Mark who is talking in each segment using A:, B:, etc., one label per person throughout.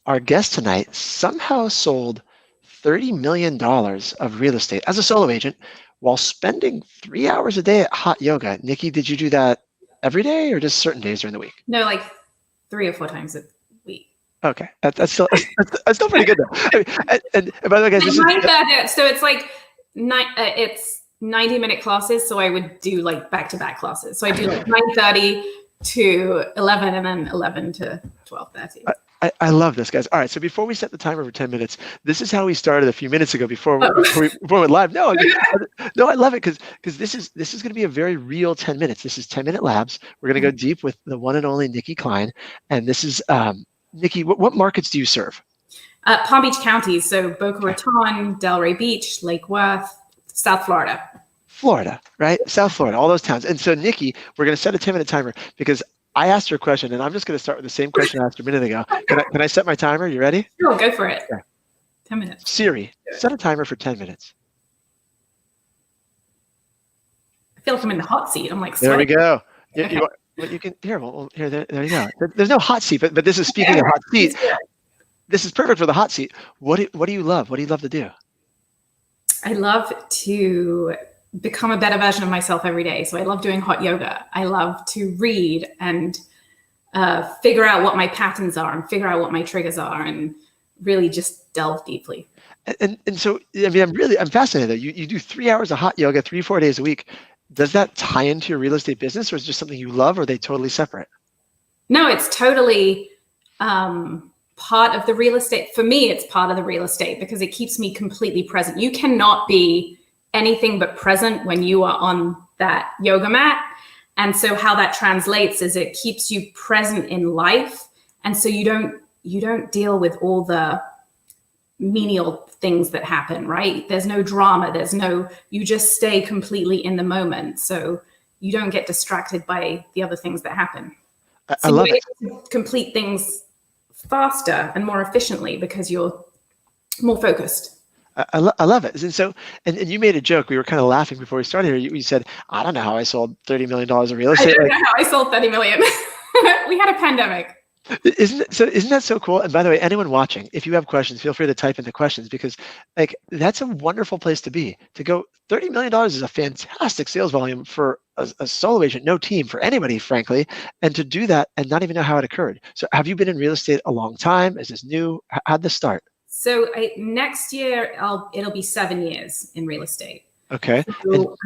A: Our guest tonight somehow sold $30 million of real estate as a solo agent while spending 3 hours a day at hot yoga. Nikki, did you do that every day or just certain days during the week?
B: No, like 3 or 4 times a week.
A: Okay, that's still pretty good though. I mean, and by the way, guys,
B: so it's like it's 90-minute classes. So I would do like back-to-back classes. So I do like 9:30 to 11, and then 11 to 12:30.
A: I love this, guys. All right, so before we set the timer for 10 minutes, this is how we started a few minutes ago before we went live. No, I love it because this is going to be a very real 10 minutes. This is 10-minute labs. We're going to go deep with the one and only Nikki Klein, and this is Nikki. What markets do you serve?
B: Palm Beach counties, so Boca Raton, Delray Beach, Lake Worth, South Florida.
A: Florida, right? South Florida, all those towns. And so, Nikki, we're going to set a 10-minute timer because I asked her a question, and I'm just going to start with the same question I asked her a minute ago. Can I set my timer? You ready?
B: Sure, go for it.
A: Okay.
B: 10 minutes.
A: Siri, set a timer for 10 minutes.
B: I feel like I'm in the hot seat. I'm like, sweating.
A: There we go.
B: Okay.
A: You can here. Well, here, there you go. There's no hot seat, but this is speaking of hot seat. This is perfect for the hot seat. What do you love? What do you love to do?
B: I love to become a better version of myself every day. So I love doing hot yoga. I love to read and figure out what my patterns are and figure out what my triggers are and really just delve deeply.
A: And so, I mean, I'm fascinated though. You do 3 hours of hot yoga 3-4 days a week. Does that tie into your real estate business, or is it just something you love, or are they totally separate?
B: No, it's totally part of the real estate. For me, it's part of the real estate because it keeps me completely present. You cannot be anything but present when you are on that yoga mat. And so how that translates is it keeps you present in life. And so you don't deal with all the menial things that happen, right? There's no drama. You just stay completely in the moment. So you don't get distracted by the other things that happen.
A: I love it.
B: You're able to complete things faster and more efficiently because you're more focused.
A: I love it. And so, and you made a joke. We were kind of laughing before we started here. You said, I don't know how I sold $30 million of real estate.
B: I don't know how I sold 30 million. We had a pandemic.
A: Isn't that so cool? And by the way, anyone watching, if you have questions, feel free to type in the questions because like that's a wonderful place to be. To go $30 million is a fantastic sales volume for a solo agent, no team, for anybody, frankly. And to do that and not even know how it occurred. So have you been in real estate a long time? Is this new? How'd this start?
B: So next year, it'll be 7 years in real estate.
A: Okay.
B: So,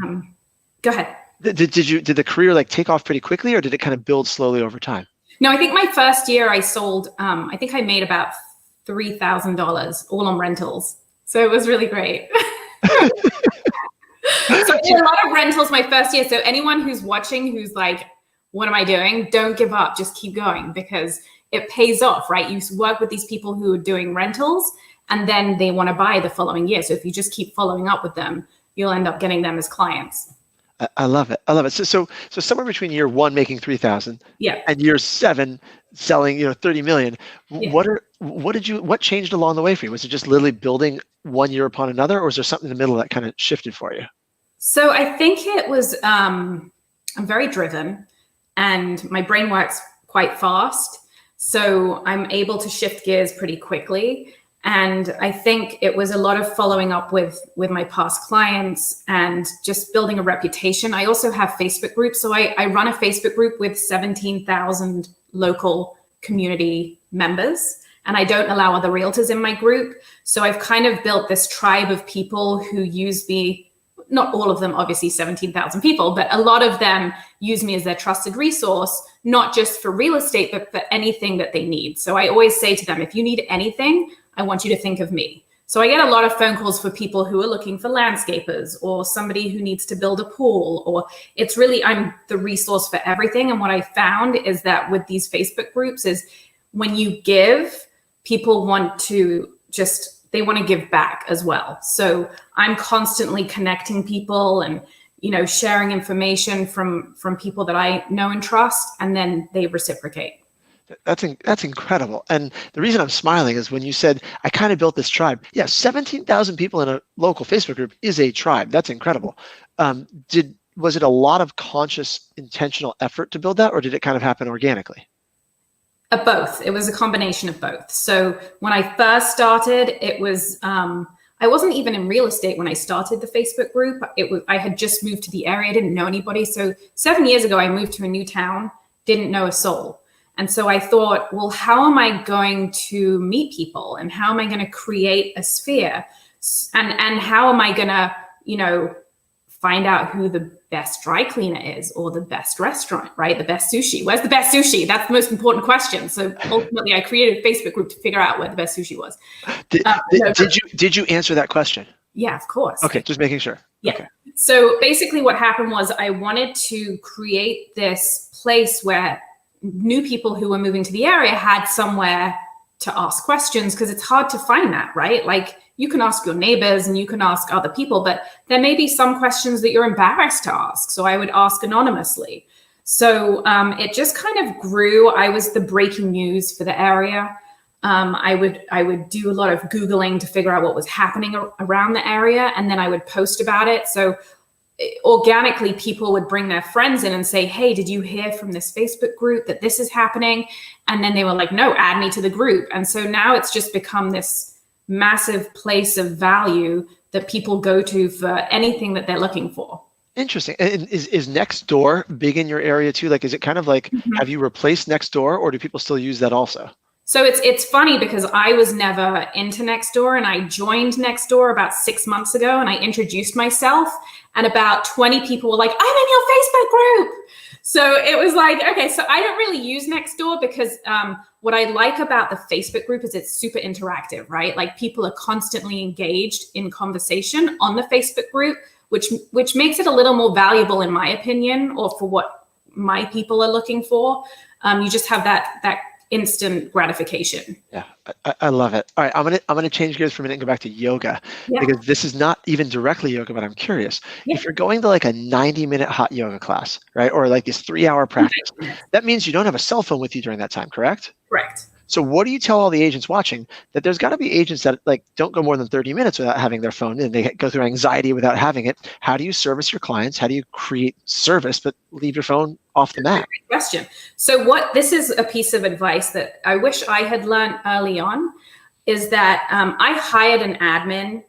B: go ahead.
A: Did the career like take off pretty quickly, or did it kind of build slowly over time?
B: No, I think my first year I sold, I think I made about $3,000 all on rentals. So it was really great. So a lot of rentals my first year. So anyone who's watching, who's like, what am I doing? Don't give up, just keep going because it pays off, right? You work with these people who are doing rentals and then they want to buy the following year. So if you just keep following up with them, you'll end up getting them as clients.
A: I love it. So somewhere between year 1 making 3,000, and year 7 selling, 30 million. Yeah. What changed along the way for you? Was it just literally building one year upon another, or was there something in the middle that kind of shifted for you?
B: So I think it was I'm very driven, and my brain works quite fast, so I'm able to shift gears pretty quickly. And I think it was a lot of following up with my past clients and just building a reputation. I also have Facebook groups. So I run a Facebook group with 17,000 local community members, and I don't allow other realtors in my group. So I've kind of built this tribe of people who use me. Not all of them, obviously 17,000 people, but a lot of them use me as their trusted resource, not just for real estate, but for anything that they need. So I always say to them, if you need anything, I want you to think of me. So I get a lot of phone calls for people who are looking for landscapers or somebody who needs to build a pool, or it's really, I'm the resource for everything. And what I found is that with these Facebook groups is when you give, people want to they want to give back as well. So I'm constantly connecting people and, sharing information from people that I know and trust, and then they reciprocate.
A: That's incredible. And the reason I'm smiling is when you said, I kind of built this tribe. Yeah, 17,000 people in a local Facebook group is a tribe. That's incredible. Was it a lot of conscious, intentional effort to build that, or did it kind of happen organically?
B: Both. It was a combination of both. So when I first started, it was I wasn't even in real estate when I started the Facebook group. I had just moved to the area, didn't know anybody. So 7 years ago, I moved to a new town, didn't know a soul. And so I thought, well, how am I going to meet people, and how am I going to create a sphere, and how am I going to, find out who the best dry cleaner is, or the best restaurant, right? The best sushi. Where's the best sushi? That's the most important question. So ultimately, I created a Facebook group to figure out where the best sushi was.
A: Did you answer that question?
B: Yeah, of course.
A: Okay, just making sure.
B: Yeah.
A: Okay.
B: So basically what happened was I wanted to create this place where new people who were moving to the area had somewhere to ask questions, because it's hard to find that, right? Like, you can ask your neighbors and you can ask other people, but there may be some questions that you're embarrassed to ask. So I would ask anonymously. So it just kind of grew. I was the breaking news for the area. I would do a lot of Googling to figure out what was happening around the area, and then I would post about it. So organically, people would bring their friends in and say, hey, did you hear from this Facebook group that this is happening? And then they were like, no, add me to the group. And so now it's just become this massive place of value that people go to for anything that they're looking for.
A: Interesting. And is Nextdoor big in your area too? Like, is it kind of like, have you replaced Nextdoor, or do people still use that also?
B: So it's funny, because I was never into Nextdoor, and I joined Nextdoor about 6 months ago, and I introduced myself, and about 20 people were like, I'm in your Facebook group. So it was like, okay, so I don't really use Nextdoor, because what I like about the Facebook group is it's super interactive, right? Like, people are constantly engaged in conversation on the Facebook group, which makes it a little more valuable, in my opinion, or for what my people are looking for. You just have that instant gratification.
A: Yeah, I love it. All right, I'm gonna change gears for a minute and go back to yoga, because this is not even directly yoga, but I'm curious. If you're going to like a 90-minute hot yoga class, right, or like this 3-hour practice, that means you don't have a cell phone with you during that time, correct?
B: Correct.
A: So what do you tell all the agents watching? That there's got to be agents that like don't go more than 30 minutes without having their phone, and they go through anxiety without having it. How do you service your clients? How do you create service but leave your phone off the mat?
B: Great question. So this is a piece of advice that I wish I had learned early on, is that I hired an admin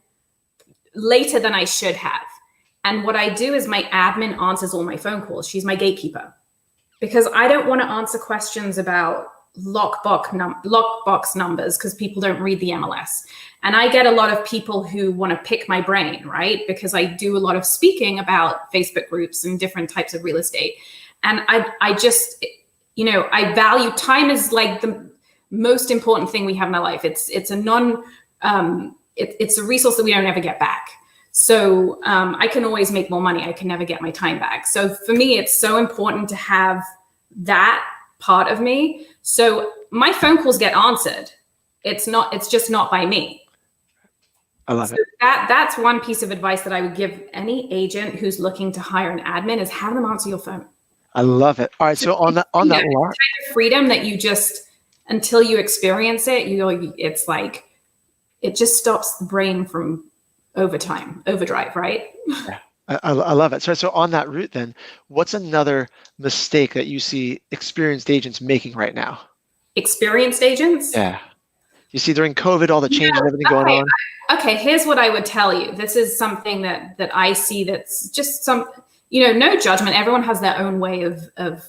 B: later than I should have. And what I do is my admin answers all my phone calls. She's my gatekeeper, because I don't want to answer questions about lockbox numbers, because people don't read the MLS. And I get a lot of people who want to pick my brain, right? Because I do a lot of speaking about Facebook groups and different types of real estate. And I just, I value time is like the most important thing we have in our life. It's a resource that we don't ever get back. So I can always make more money. I can never get my time back. So for me, it's so important to have that part of me. So my phone calls get answered. It's just not by me.
A: I love it.
B: That's one piece of advice that I would give any agent who's looking to hire an admin, is have them answer your phone.
A: I love it. All right. So on that type
B: of freedom that you just, until you experience it, it's like, it just stops the brain from overdrive, right?
A: Yeah. I love it. So on that route then, what's another mistake that you see experienced agents making right now?
B: Experienced agents?
A: Yeah. You see during COVID, all the changes and everything going on?
B: Okay, here's what I would tell you. This is something that I see that's just no judgment. Everyone has their own way of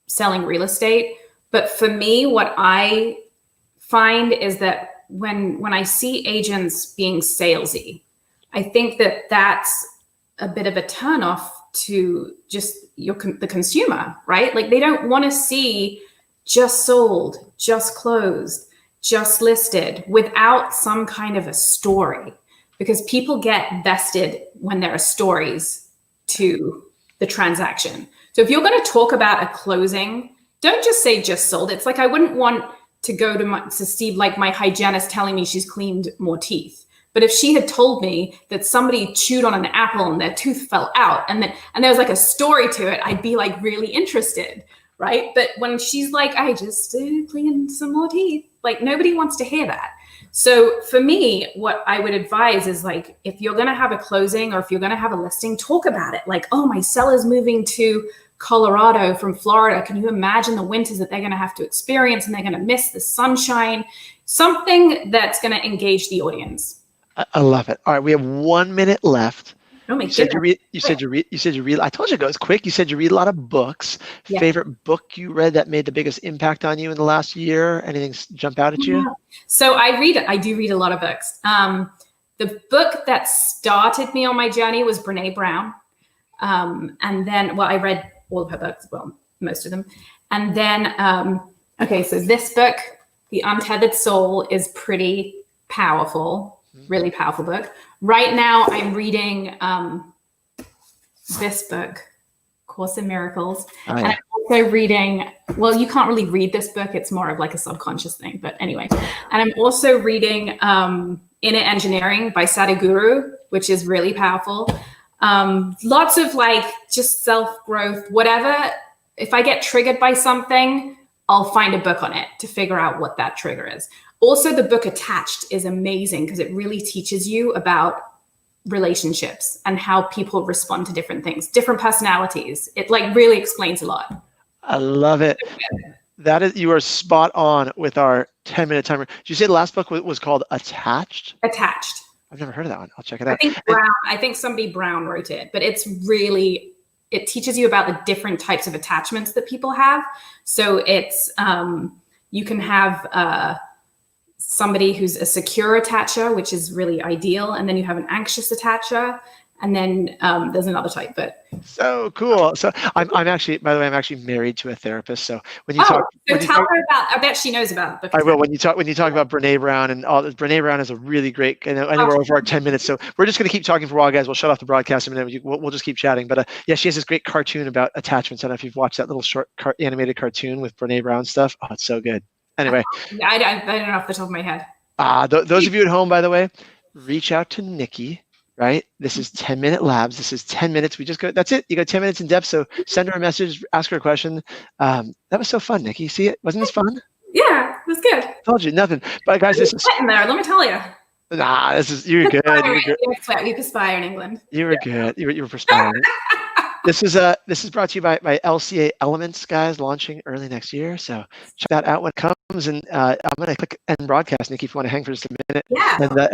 B: selling real estate. But for me, what I find is that when I see agents being salesy, I think that that's a bit of a turnoff to just the consumer, right? Like, they don't want to see just sold, just closed, just listed without some kind of a story, because people get vested when there are stories to the transaction. So if you're going to talk about a closing, don't just say just sold. It's like, I wouldn't want to go to see like my hygienist telling me she's cleaned more teeth. But if she had told me that somebody chewed on an apple and their tooth fell out, and there was like a story to it, I'd be like really interested, right? But when she's like, I just cleaned some more teeth, like, nobody wants to hear that. So for me, what I would advise is like, if you're going to have a closing or if you're going to have a listing, talk about it. Like, oh, my seller's moving to Colorado from Florida. Can you imagine the winters that they're going to have to experience, and they're going to miss the sunshine? Something that's going to engage the audience.
A: I love it. All right, we have 1 minute left.
B: Oh my
A: You said
B: goodness.
A: you said you read. I told you it goes quick. You said you read a lot of books.
B: Yeah.
A: Favorite book you read that made the biggest impact on you in the last year? Anything jump out at you?
B: So I do read a lot of books. The book that started me on my journey was Brene Brown. And then, well, I read all of her books, well, most of them. And then, okay, so this book, The Untethered Soul, is pretty powerful, really powerful book. Right now, I'm reading this book, Course in Miracles.
A: Oh, yeah.
B: And I'm also reading, well, you can't really read this book. It's more of like a subconscious thing. But anyway, and I'm also reading Inner Engineering by Sadhguru, which is really powerful. Lots of like just self-growth, whatever. If I get triggered by something, I'll find a book on it to figure out what that trigger is. Also, the book Attached is amazing because it really teaches you about relationships and how people respond to different things, different personalities. It like really explains a lot.
A: I love it. That is, you are spot on with our 10-minute timer. Did you say the last book was called Attached?
B: Attached.
A: I've never heard of that one. I'll check it out.
B: I think somebody Brown wrote it, but it's really, it teaches you about the different types of attachments that people have. So it's, you can have somebody who's a secure attacher, which is really ideal. And then you have an anxious attacher. And then there's another type, but.
A: So cool. So I'm actually, by the way, I'm actually married to a therapist. So when you talk,
B: so tell her about, I bet she knows about it.
A: I will. When you talk about Brene Brown and all, Brene Brown is a really great, I know we're over our 10 minutes. So we're just going to keep talking for a while, guys. We'll shut off the broadcast in a minute. We'll just keep chatting. But yeah, she has this great cartoon about attachments. I don't know if you've watched that little short animated cartoon with Brene Brown stuff. Oh, it's so good. Anyway.
B: I don't know off the top of my head.
A: Those of you at home, by the way, reach out to Nikki. Right? This is 10-minute labs. This is 10 minutes. We just go, that's it. You got 10 minutes in depth. So send her a message, ask her a question. That was so fun, Nikki. See it? Wasn't this fun?
B: Yeah, it was good.
A: Told you, nothing. But guys, this is
B: in there, let me tell you.
A: Nah, you're good.
B: We perspire in England.
A: You were good. You were perspiring. This is brought to you by LCA Elements, guys, launching early next year. So check that out when it comes. And I'm going to click end broadcast, Nikki, if you want to hang for just a minute.
B: Yeah.
A: And